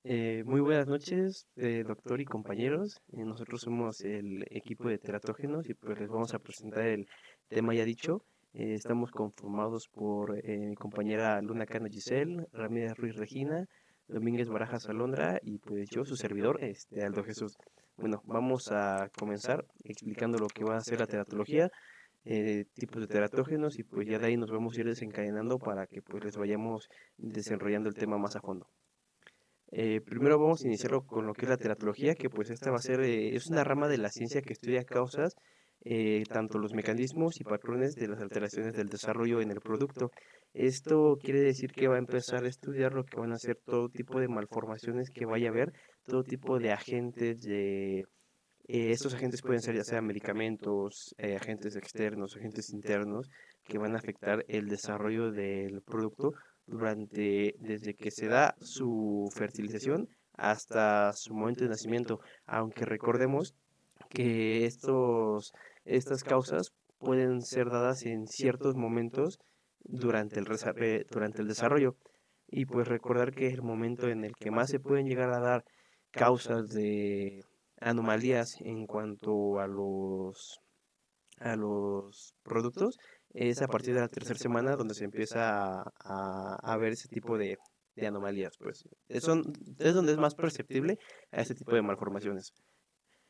Muy buenas noches, doctor y compañeros. Nosotros somos el equipo de teratógenos y pues les vamos a presentar el tema ya dicho. Estamos conformados por mi compañera Luna Cano Giselle, Ramírez Ruiz Regina, Domínguez Barajas Alondra y pues yo, su servidor, Aldo Jesús. Bueno, vamos a comenzar explicando lo que va a ser la teratología, tipos de teratógenos y pues ya de ahí nos vamos a ir desencadenando para que pues les vayamos desarrollando el tema más a fondo. Primero vamos a iniciarlo con lo que es la teratología, que pues esta va a ser, es una rama de la ciencia que estudia causas, tanto los mecanismos y patrones de las alteraciones del desarrollo en el producto. Esto quiere decir que va a empezar a estudiar lo que van a ser todo tipo de malformaciones que vaya a haber, todo tipo de agentes estos agentes pueden ser ya sea medicamentos, agentes externos, agentes internos, que van a afectar el desarrollo del producto desde que se da su fertilización hasta su momento de nacimiento. Aunque recordemos que estas causas pueden ser dadas en ciertos momentos durante el desarrollo. Y pues recordar que el momento en el que más se pueden llegar a dar causas de anomalías en cuanto a los productos es a partir de la tercera semana donde se empieza a ver ese tipo de anomalías. Pues es donde es más perceptible a este tipo de malformaciones.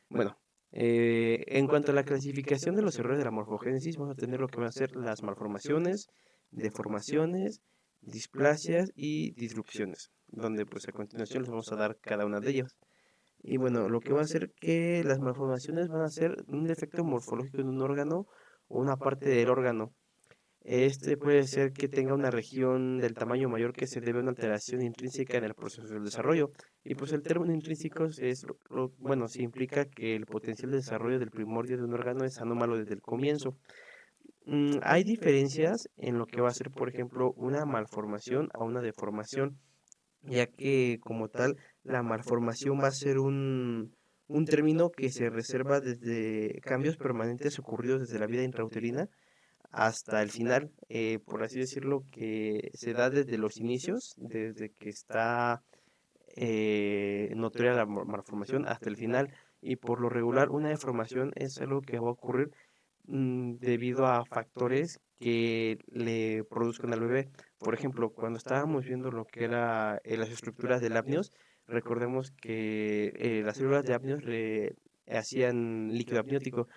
Bueno, en cuanto a la clasificación de los errores de la morfogénesis, vamos a tener lo que van a ser las malformaciones, deformaciones, displasias y disrupciones, donde pues a continuación les vamos a dar cada una de ellas. Y bueno, lo que va a hacer que las malformaciones van a ser un defecto morfológico en un órgano o una parte del órgano. Este puede ser que tenga una región del tamaño mayor que se debe a una alteración intrínseca en el proceso del desarrollo. Y pues el término intrínseco bueno, sí implica que el potencial de desarrollo del primordio de un órgano es anómalo desde el comienzo. Hay diferencias en lo que va a ser, por ejemplo, una malformación a una deformación, ya que como tal la malformación va a ser un término que se reserva desde cambios permanentes ocurridos desde la vida intrauterina hasta el final, por así decirlo, que se da desde los inicios, desde que está notoria la malformación hasta el final. Y por lo regular una deformación es algo que va a ocurrir debido a factores que le produzcan al bebé. Por ejemplo, cuando estábamos viendo lo que era las estructuras del apnios, recordemos que las células de apnios hacían líquido amniótico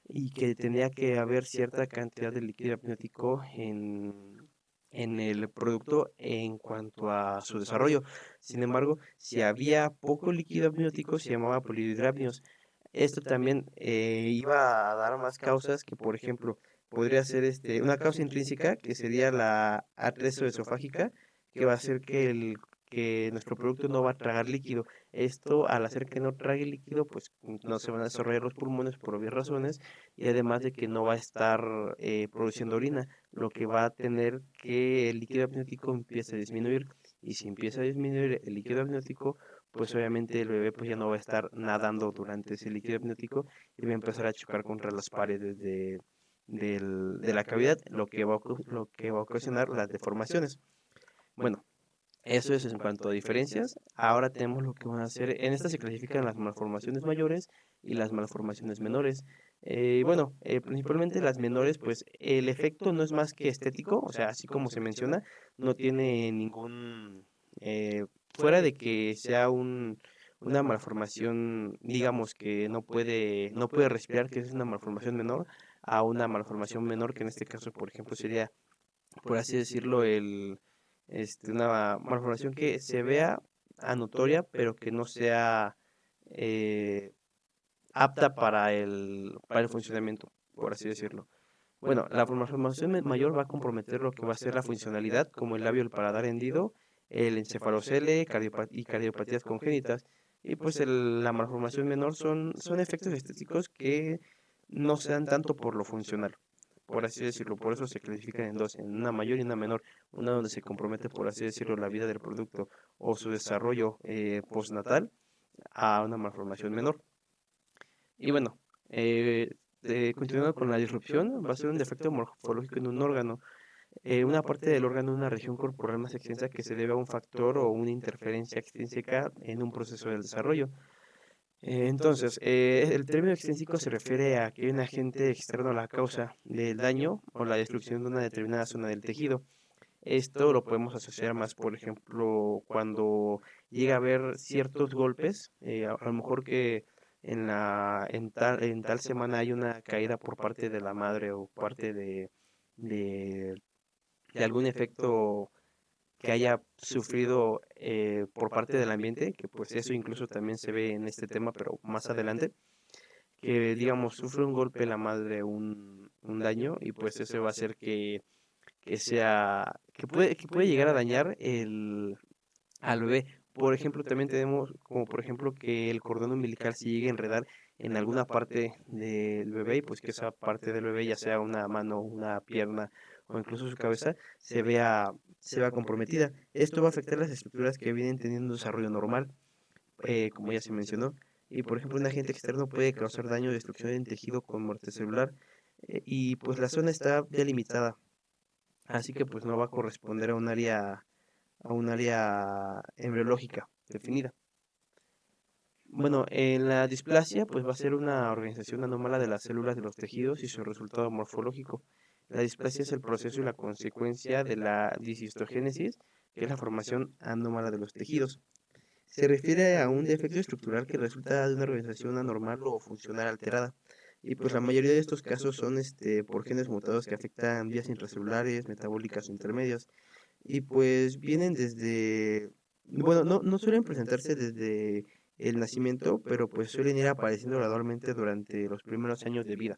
y que tenía que haber cierta cantidad de líquido amniótico en el producto en cuanto a su desarrollo. Sin embargo, si había poco líquido amniótico, se llamaba polihidramnios. Esto también iba a dar más causas que, por ejemplo, podría ser una causa intrínseca, que sería la esofágica, que va a hacer que nuestro producto no va a tragar líquido. Esto, al hacer que no trague líquido, pues no se van a desarrollar los pulmones por obvias razones, y además de que no va a estar produciendo orina, lo que va a tener que el líquido amniótico empiece a disminuir. Y si empieza a disminuir el líquido amniótico, pues obviamente el bebé pues ya no va a estar nadando durante ese líquido amniótico y va a empezar a chocar contra las paredes de la cavidad, lo que va a ocasionar las deformaciones. Bueno, eso es en cuanto a diferencias. Ahora tenemos lo que van a hacer. En esta se clasifican las malformaciones mayores y las malformaciones menores. Principalmente las menores, pues el efecto no es más que estético, o sea, así como se menciona, no tiene ningún, fuera de que sea una malformación, digamos que no puede respirar, que es una malformación menor, a una malformación menor, que en este caso, por ejemplo, sería, por así decirlo, una malformación que se vea anotoria, pero que no sea eh, apta para el funcionamiento, por así decirlo. Bueno, la malformación mayor va a comprometer lo que va a ser la funcionalidad, como el labio y el paladar hendido, el encefalocele y cardiopatías congénitas. Y pues la malformación menor son efectos estéticos que no se dan tanto por lo funcional, por así decirlo. Por eso se clasifican en dos, en una mayor y una menor. Una donde se compromete, por así decirlo, la vida del producto o su desarrollo postnatal, a una malformación menor. Y bueno, continuando con la disrupción, va a ser un defecto morfológico en un órgano. una parte del órgano en una región corporal más extensa que se debe a un factor o una interferencia extrínseca en un proceso del desarrollo. Entonces, el término extrínseco se refiere a que hay un agente externo a la causa del daño o la destrucción de una determinada zona del tejido. Esto lo podemos asociar más, por ejemplo, cuando llega a haber ciertos golpes, a lo mejor que en tal semana hay una caída por parte de la madre o parte de, de algún efecto que haya sufrido por parte del ambiente, que pues eso incluso también se ve en este tema, pero más adelante, que digamos sufre un golpe la madre, un daño, y pues eso va a hacer que puede llegar a dañar al bebé. Por ejemplo, también tenemos como por ejemplo que el cordón umbilical se llegue a enredar en alguna parte del bebé y pues que esa parte del bebé, ya sea una mano, una pierna o incluso su cabeza, se vea comprometida. Esto va a afectar las estructuras que vienen teniendo un desarrollo normal, como ya se mencionó. Y por ejemplo, un agente externo puede causar daño o destrucción en tejido con muerte celular. Y pues la zona está delimitada, así que pues no va a corresponder a un área embriológica definida. Bueno, en la displasia, pues va a ser una organización anómala de las células de los tejidos y su resultado morfológico. La displasia es el proceso y la consecuencia de la disistogénesis, que es la formación anómala de los tejidos. Se refiere a un defecto estructural que resulta de una organización anormal o funcional alterada. Y pues la mayoría de estos casos son por genes mutados que afectan vías intracelulares, metabólicas o intermedias. Y pues vienen desde, bueno, no suelen presentarse desde el nacimiento, pero pues suelen ir apareciendo gradualmente durante los primeros años de vida.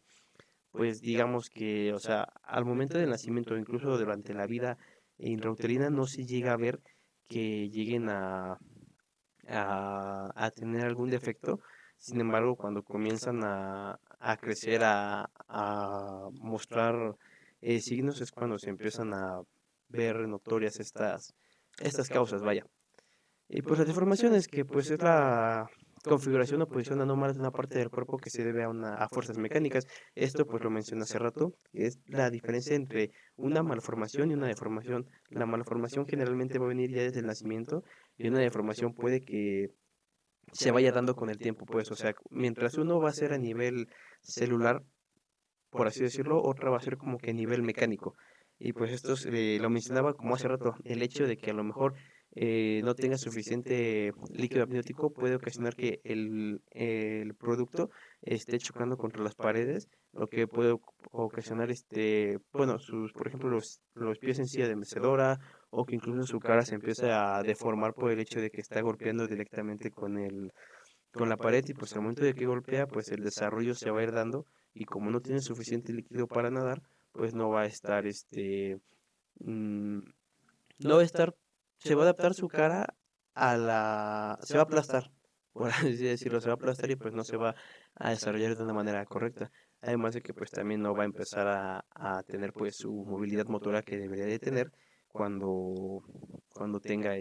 Pues digamos que, o sea, al momento del nacimiento, incluso durante la vida intrauterina, no se llega a ver que lleguen a tener algún defecto. Sin embargo, cuando comienzan a crecer, a mostrar signos, es cuando se empiezan a ver notorias estas causas, vaya. Y pues las deformaciones, que pues es la configuración o posición anómala de una parte del cuerpo que se debe a fuerzas mecánicas. Esto pues lo mencioné hace rato, que es la diferencia entre una malformación y una deformación. La malformación generalmente va a venir ya desde el nacimiento y una deformación puede que se vaya dando con el tiempo, pues, o sea, mientras uno va a ser a nivel celular, por así decirlo, otra va a ser como que a nivel mecánico. Y pues esto lo mencionaba como hace rato, el hecho de que a lo mejor no tenga suficiente líquido amniótico puede ocasionar que el producto esté chocando contra las paredes, lo que puede ocasionar, bueno, por ejemplo, los pies en silla de mecedora, o que incluso su cara se empiece a deformar por el hecho de que está golpeando directamente con la pared, y pues al momento de que golpea, pues el desarrollo se va a ir dando, y como no tiene suficiente líquido para nadar, pues no va a estar, mm, no va a estar, se va a adaptar su cara se va a aplastar, por así decirlo, se va a aplastar y pues no se va a desarrollar de una manera correcta. Además de que pues también no va a empezar a tener pues su movilidad motora que debería de tener cuando tenga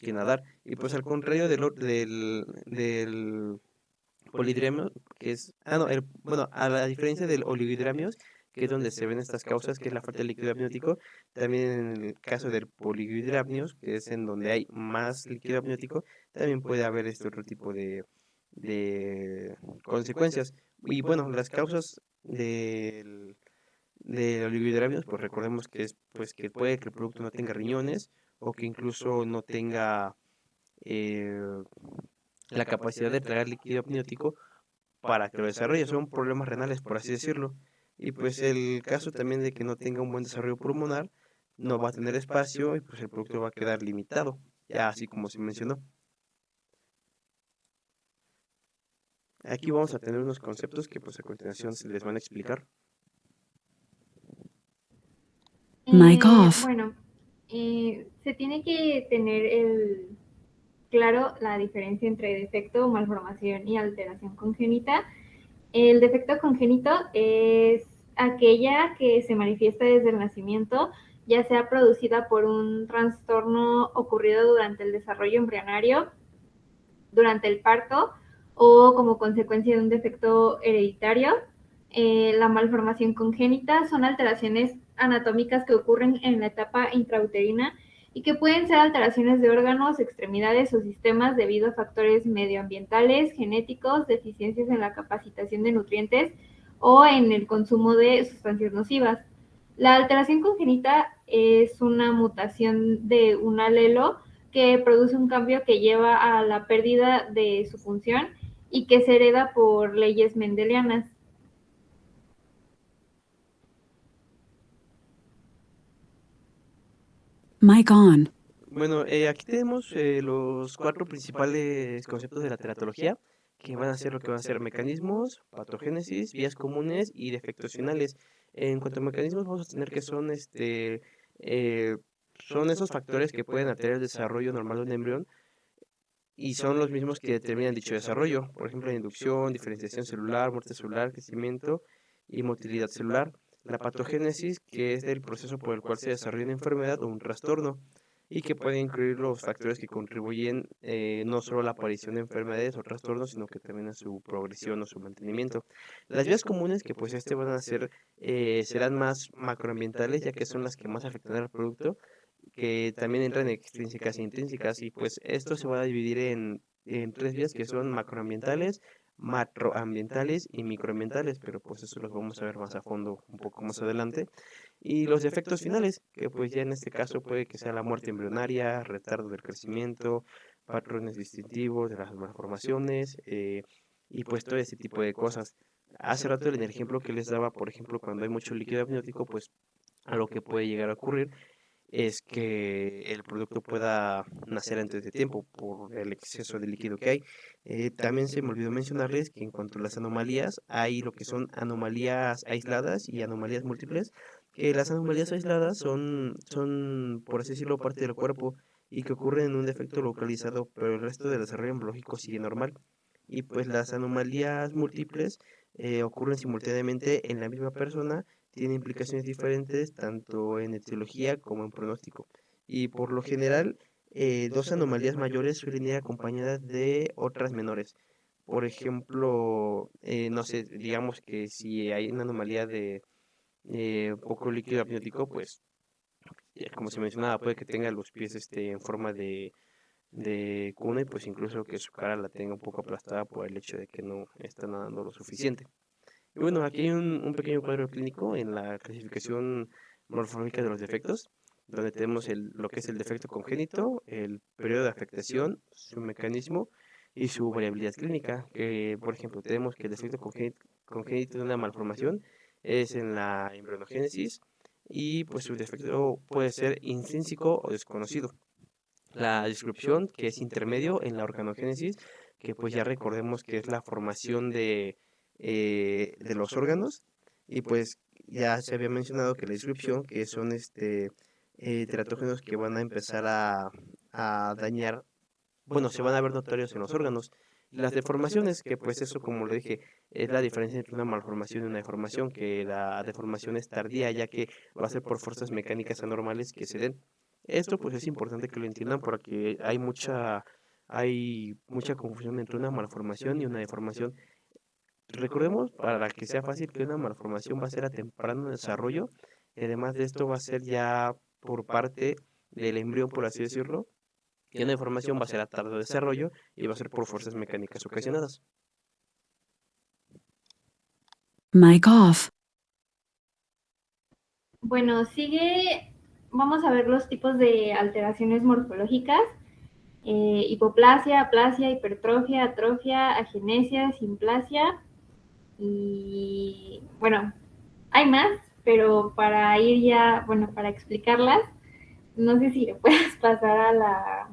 que nadar. Y pues al contrario del polidromio, que es, no, bueno, a la diferencia del oligodromios, que es donde se ven estas causas, que es la falta de líquido amniótico, también en el caso del poligodromios, que es en donde hay más líquido amniótico, también puede haber este otro tipo de consecuencias. Y bueno, las causas de oligodromios, pues recordemos que es pues que puede que el producto no tenga riñones, o que incluso no tenga eh, la capacidad de tragar líquido amniótico para que lo desarrolle. Son problemas renales, por así decirlo. Y pues el caso también de que no tenga un buen desarrollo pulmonar, no va a tener espacio y pues el producto va a quedar limitado, ya así como se mencionó. Aquí vamos a tener unos conceptos que pues a continuación se les van a explicar. Mic off. Bueno, se tiene que tener claro la diferencia entre defecto, malformación y alteración congénita. El defecto congénito es aquella que se manifiesta desde el nacimiento, ya sea producida por un trastorno ocurrido durante el desarrollo embrionario, durante el parto o como consecuencia de un defecto hereditario. La malformación congénita son alteraciones anatómicas que ocurren en la etapa intrauterina y que pueden ser alteraciones de órganos, extremidades o sistemas debido a factores medioambientales, genéticos, deficiencias en la capacitación de nutrientes o en el consumo de sustancias nocivas. La alteración congénita es una mutación de un alelo que produce un cambio que lleva a la pérdida de su función y que se hereda por leyes mendelianas. Mic on. Bueno, aquí tenemos los 4 principales conceptos de la teratología, que van a ser lo que van a ser mecanismos, patogénesis, vías comunes y defectos finales. En cuanto a mecanismos, vamos a tener que son esos factores que pueden alterar el desarrollo normal de un embrión y son los mismos que determinan dicho desarrollo. Por ejemplo, la inducción, diferenciación celular, muerte celular, crecimiento y motilidad celular. La patogénesis, que es el proceso por el cual se desarrolla una enfermedad o un trastorno y que puede incluir los factores que contribuyen no solo a la aparición de enfermedades o trastornos, sino que también a su progresión o su mantenimiento. Las vías comunes, que pues van a ser, serán más macroambientales, ya que son las que más afectan al producto, que también entran extrínsecas e intrínsecas, y pues esto se va a dividir en 3 vías que son macroambientales, macroambientales y microambientales, pero pues eso los vamos a ver más a fondo un poco más adelante. Y los efectos finales, que pues ya en este caso puede que sea la muerte embrionaria, retardo del crecimiento, patrones distintivos de las malformaciones, y pues todo ese tipo de cosas. Hace rato en el ejemplo que les daba, por ejemplo, cuando hay mucho líquido amniótico, pues a lo que puede llegar a ocurrir es que el producto pueda nacer antes de tiempo por el exceso de líquido que hay. También se me olvidó mencionarles que en cuanto a las anomalías, hay lo que son anomalías aisladas y anomalías múltiples, que las anomalías aisladas son, por así decirlo, parte del cuerpo y que ocurren en un defecto localizado, pero el resto del desarrollo embriológico sigue normal. Y pues las anomalías múltiples ocurren simultáneamente en la misma persona, tiene implicaciones diferentes tanto en etiología como en pronóstico. Y por lo general, 2 anomalías mayores suelen ir acompañadas de otras menores. Por ejemplo, no sé, digamos que si hay una anomalía de poco líquido amniótico, pues, como se mencionaba, puede que tenga los pies en forma de cuna y pues incluso que su cara la tenga un poco aplastada por el hecho de que no está nadando lo suficiente. Y bueno, aquí hay un pequeño cuadro clínico en la clasificación morfológica de los defectos, donde tenemos lo que es el defecto congénito, el periodo de afectación, su mecanismo y su variabilidad clínica. Que, por ejemplo, tenemos que el defecto congénito de una malformación es en la embrionogénesis y pues su defecto puede ser intrínseco o desconocido. La descripción, que es intermedio en la organogénesis, que pues ya recordemos que es la formación de los órganos, y pues ya se había mencionado que la descripción, que son teratógenos que van a empezar a dañar, bueno, se van a ver notorios en los órganos. Las deformaciones, que pues eso, como le dije, es la diferencia entre una malformación y una deformación, que la deformación es tardía, ya que va a ser por fuerzas mecánicas anormales que se den. Esto pues es importante que lo entiendan porque hay mucha confusión entre una malformación y una deformación. Recordemos, para que sea fácil, que una malformación va a ser a temprano desarrollo, y además de esto va a ser ya por parte del embrión, por así decirlo, y una deformación va a ser a tarde desarrollo y va a ser por fuerzas mecánicas ocasionadas. Mic off. Bueno, vamos a ver los tipos de alteraciones morfológicas. Hipoplasia, aplasia, hipertrofia, atrofia, agenesia, simplasia y bueno, hay más, pero para ir ya, bueno, para explicarlas, no sé si le puedes pasar a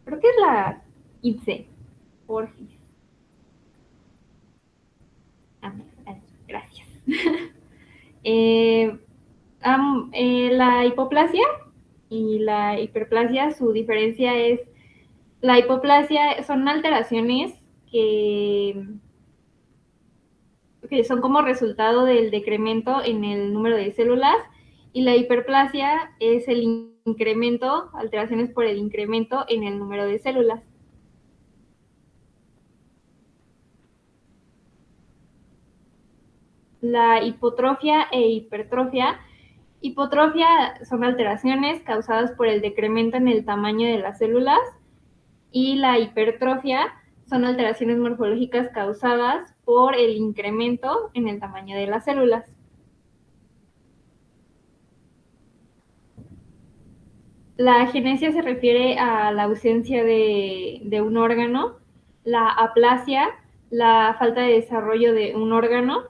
creo que es la ITSE, Porfis. Gracias. Eh, la hipoplasia y la hiperplasia, su diferencia es, la hipoplasia son alteraciones que son como resultado del decremento en el número de células, y la hiperplasia es el incremento, alteraciones por el incremento en el número de células. La hipotrofia e hipertrofia Hipotrofia son alteraciones causadas por el decremento en el tamaño de las células, y la hipertrofia son alteraciones morfológicas causadas por el incremento en el tamaño de las células. La agenesia se refiere a la ausencia de un órgano, la aplasia, la falta de desarrollo de un órgano,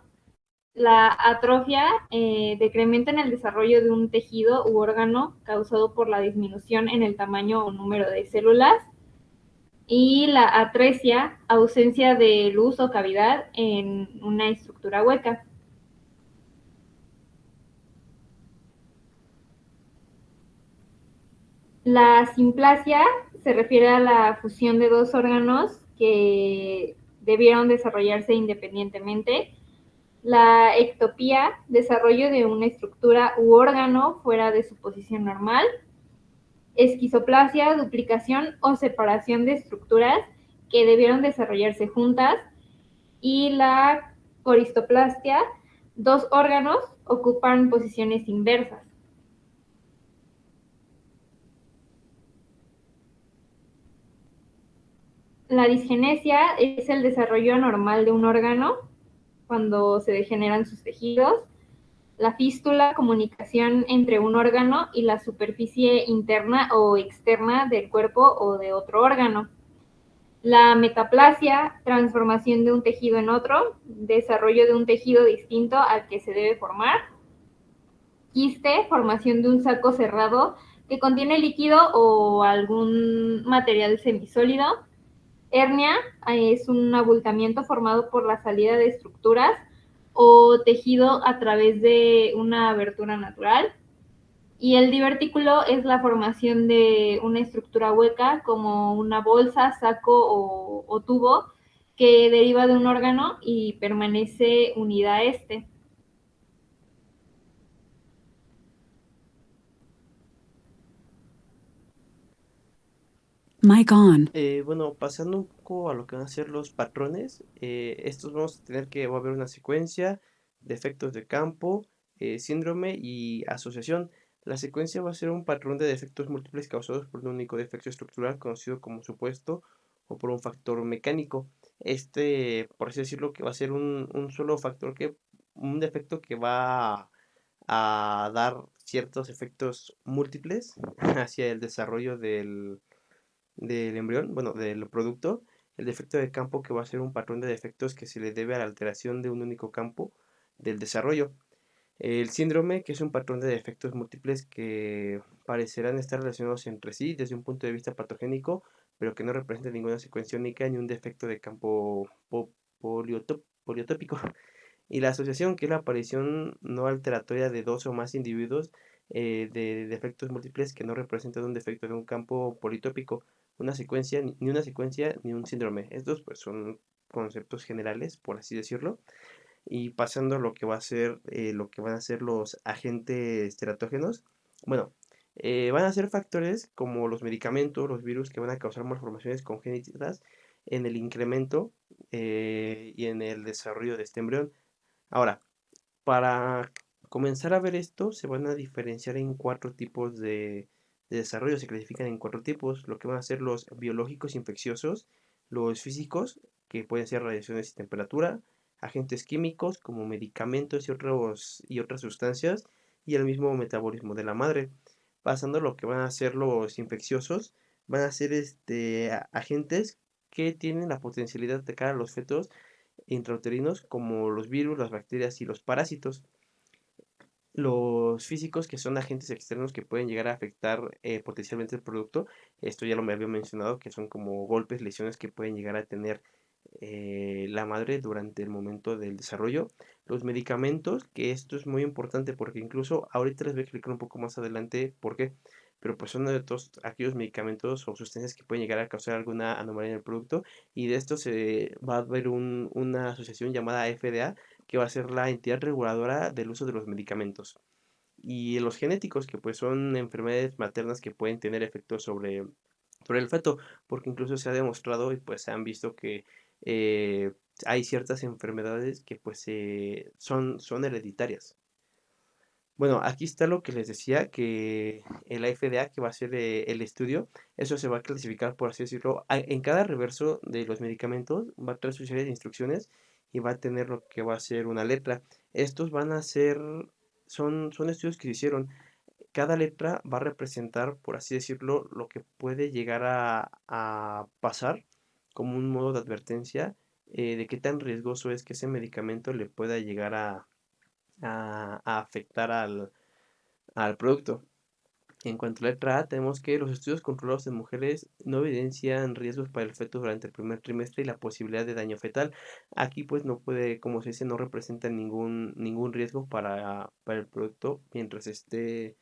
la atrofia, decremento en el desarrollo de un tejido u órgano causado por la disminución en el tamaño o número de células, y la atresia, ausencia de luz o cavidad en una estructura hueca. La simplasia se refiere a la fusión de dos órganos que debieron desarrollarse independientemente. La ectopía, desarrollo de una estructura u órgano fuera de su posición normal. Esquizoplasia, duplicación o separación de estructuras que debieron desarrollarse juntas. Y la coristoplastia, dos órganos ocupan posiciones inversas. La disgenesia es el desarrollo anormal de un órgano cuando se degeneran sus tejidos. La fístula, comunicación entre un órgano y la superficie interna o externa del cuerpo o de otro órgano. La metaplasia, transformación de un tejido en otro, desarrollo de un tejido distinto al que se debe formar. Quiste, formación de un saco cerrado que contiene líquido o algún material semisólido. Hernia es un abultamiento formado por la salida de estructuras o tejido a través de una abertura natural. Y el divertículo es la formación de una estructura hueca como una bolsa, saco o tubo que deriva de un órgano y permanece unida a este. Mic on. Bueno, pasando un poco a lo que van a ser los patrones, estos vamos a tener que va a haber una secuencia de efectos de campo, síndrome y asociación. La secuencia va a ser un patrón de defectos múltiples causados por un único defecto estructural conocido como supuesto o por un factor mecánico. Por así decirlo, que va a ser un solo factor un defecto que va a dar ciertos efectos múltiples hacia el desarrollo del embrión, bueno, del producto. El defecto de campo, que va a ser un patrón de defectos que se le debe a la alteración de un único campo del desarrollo. El síndrome, que es un patrón de defectos múltiples que parecerán estar relacionados entre sí desde un punto de vista patogénico, pero que no representa ninguna secuencia única ni un defecto de campo poliotópico. Y la asociación, que es la aparición no alteratoria de dos o más individuos de defectos múltiples que no representan un defecto de un campo politópico, una secuencia, ni una secuencia ni un síndrome. Estos pues son conceptos generales, por así decirlo. Y pasando a lo que va a ser, lo que van a ser los agentes teratógenos, bueno, van a ser factores como los medicamentos, los virus que van a causar malformaciones congénitas en el incremento y en el desarrollo de este embrión. Ahora, para comenzar a ver esto, se van a diferenciar en cuatro tipos de desarrollo. Se clasifican en cuatro tipos, lo que van a ser los biológicos infecciosos, los físicos, que pueden ser radiaciones y temperatura, agentes químicos como medicamentos y otras sustancias, y el mismo metabolismo de la madre. Pasando a lo que van a ser los infecciosos, van a ser agentes que tienen la potencialidad de atacar a los fetos intrauterinos como los virus, las bacterias y los parásitos. Los físicos, que son agentes externos que pueden llegar a afectar potencialmente el producto, esto ya lo me había mencionado, que son como golpes, lesiones que pueden llegar a tener la madre durante el momento del desarrollo. Los medicamentos, que esto es muy importante porque incluso ahorita les voy a explicar un poco más adelante por qué, pero pues son de todos aquellos medicamentos o sustancias que pueden llegar a causar alguna anomalía en el producto, y de esto se va a haber una asociación llamada FDA, que va a ser la entidad reguladora del uso de los medicamentos. Y los genéticos, que pues son enfermedades maternas que pueden tener efectos sobre el feto, porque incluso se ha demostrado y pues se han visto que eh, hay ciertas enfermedades que pues son hereditarias. Bueno, aquí está lo que les decía, que el FDA, que va a ser el estudio, eso se va a clasificar, por así decirlo, en cada reverso de los medicamentos va a traer su serie de instrucciones y va a tener lo que va a ser una letra. Estos van a ser, son estudios que se hicieron. Cada letra va a representar, por así decirlo, lo que puede llegar a pasar como un modo de advertencia de qué tan riesgoso es que ese medicamento le pueda llegar a afectar al producto. En cuanto a la letra A, tenemos que los estudios controlados en mujeres no evidencian riesgos para el feto durante el primer trimestre y la posibilidad de daño fetal. Aquí pues no puede, como se dice, no representa ningún riesgo para el producto mientras esté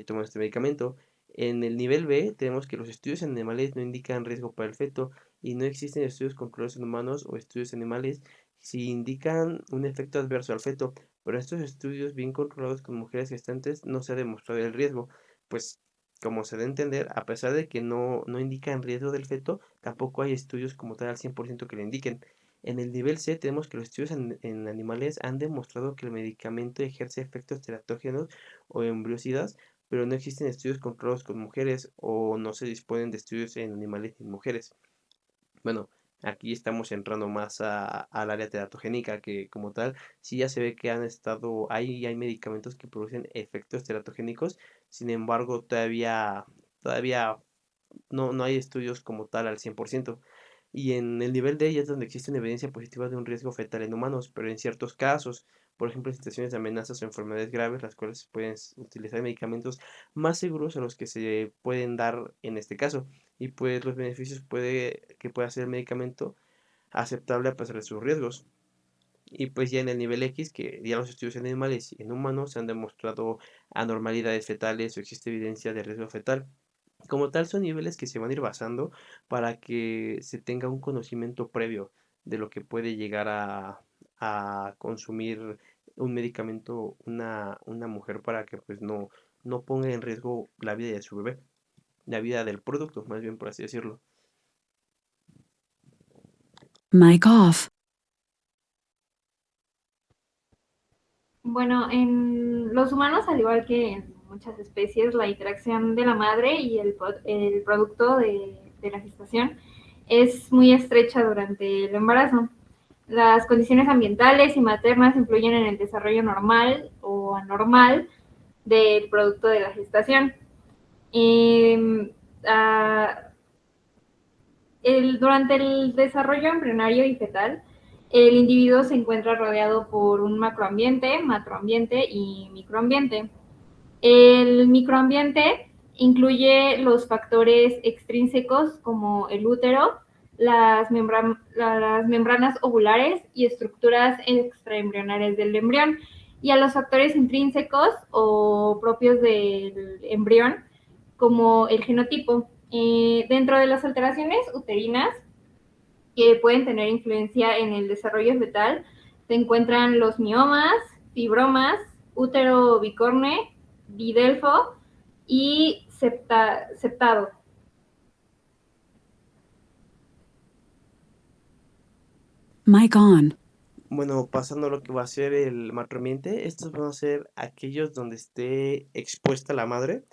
tomando este medicamento. En el nivel B tenemos que los estudios en animales no indican riesgo para el feto y no existen estudios controlados en humanos o estudios animales si indican un efecto adverso al feto, pero en estos estudios bien controlados con mujeres gestantes no se ha demostrado el riesgo. Pues como se da a entender, a pesar de que no indican riesgo del feto, tampoco hay estudios como tal al 100% que lo indiquen. En el nivel C tenemos que los estudios en animales han demostrado que el medicamento ejerce efectos teratógenos o embriocidas, pero no existen estudios controlados con mujeres o no se disponen de estudios en animales y en mujeres. Bueno, aquí estamos entrando más al área teratogénica que como tal, sí ya se ve que han estado, hay medicamentos que producen efectos teratogénicos, sin embargo todavía no hay estudios como tal al 100%. Y en el nivel D ya es donde existe una evidencia positiva de un riesgo fetal en humanos, pero en ciertos casos, por ejemplo, en situaciones de amenazas o enfermedades graves, las cuales se pueden utilizar medicamentos más seguros a los que se pueden dar en este caso. Y pues los beneficios que puede hacer el medicamento aceptable a pesar de sus riesgos. Y pues ya en el nivel X, que ya los estudios en animales y en humanos se han demostrado anormalidades fetales o existe evidencia de riesgo fetal. Como tal, son niveles que se van a ir basando para que se tenga un conocimiento previo de lo que puede llegar a consumir un medicamento una mujer para que pues no ponga en riesgo la vida de su bebé, la vida del producto, más bien por así decirlo. Mic off. Bueno, en los humanos, al igual que en muchas especies, la interacción de la madre y el producto de la gestación es muy estrecha durante el embarazo. Las condiciones ambientales y maternas influyen en el desarrollo normal o anormal del producto de la gestación. Eh, ah, durante el desarrollo embrionario y fetal, el individuo se encuentra rodeado por un macroambiente, macroambiente y microambiente. El microambiente incluye los factores extrínsecos como el útero, las membranas ovulares y estructuras extraembrionarias del embrión, y a los factores intrínsecos o propios del embrión, como el genotipo. Dentro de las alteraciones uterinas que pueden tener influencia en el desarrollo fetal, se encuentran los miomas, fibromas, útero bicorne, bidelfo y septado. Mic on. Bueno, pasando a lo que va a ser el macroambiente, estos van a ser aquellos donde esté expuesta la madre.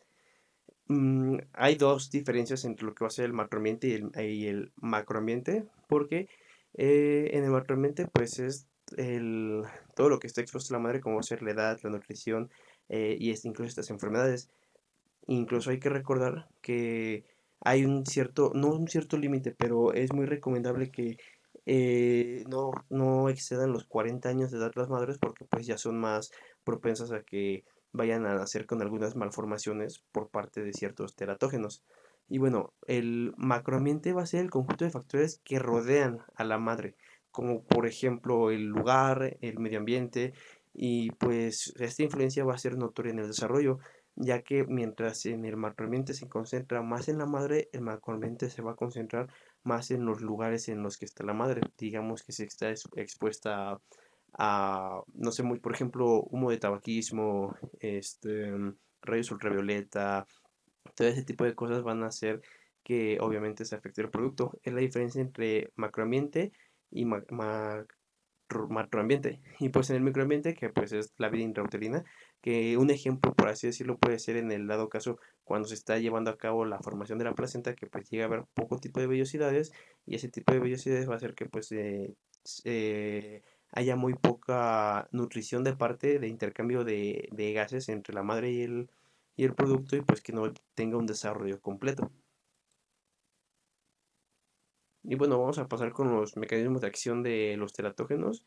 Hay dos diferencias entre lo que va a ser el macroambiente y el macroambiente, porque en el macroambiente pues es todo lo que está expuesto a la madre, como va a ser la edad, la nutrición y incluso estas enfermedades. Incluso hay que recordar que hay no un cierto límite, pero es muy recomendable que no excedan los 40 años de edad las madres porque pues ya son más propensas a que vayan a nacer con algunas malformaciones por parte de ciertos teratógenos. Y bueno, el macroambiente va a ser el conjunto de factores que rodean a la madre, como por ejemplo el lugar, el medio ambiente, y pues esta influencia va a ser notoria en el desarrollo, ya que mientras en el macroambiente se concentra más en la madre, el macroambiente se va a concentrar más en los lugares en los que está la madre. Digamos que se está expuesta no sé, muy, por ejemplo, humo de tabaquismo, rayos ultravioleta, todo ese tipo de cosas van a hacer que obviamente se afecte el producto. Es la diferencia entre macroambiente y macroambiente. Y pues en el microambiente, que pues es la vida intrauterina, que un ejemplo, por así decirlo, puede ser en el dado caso cuando se está llevando a cabo la formación de la placenta, que pues llega a haber poco tipo de vellosidades, y ese tipo de vellosidades va a hacer que pues haya muy poca nutrición de parte de intercambio de gases entre la madre y el producto, y pues que no tenga un desarrollo completo. Y bueno, vamos a pasar con los mecanismos de acción de los teratógenos.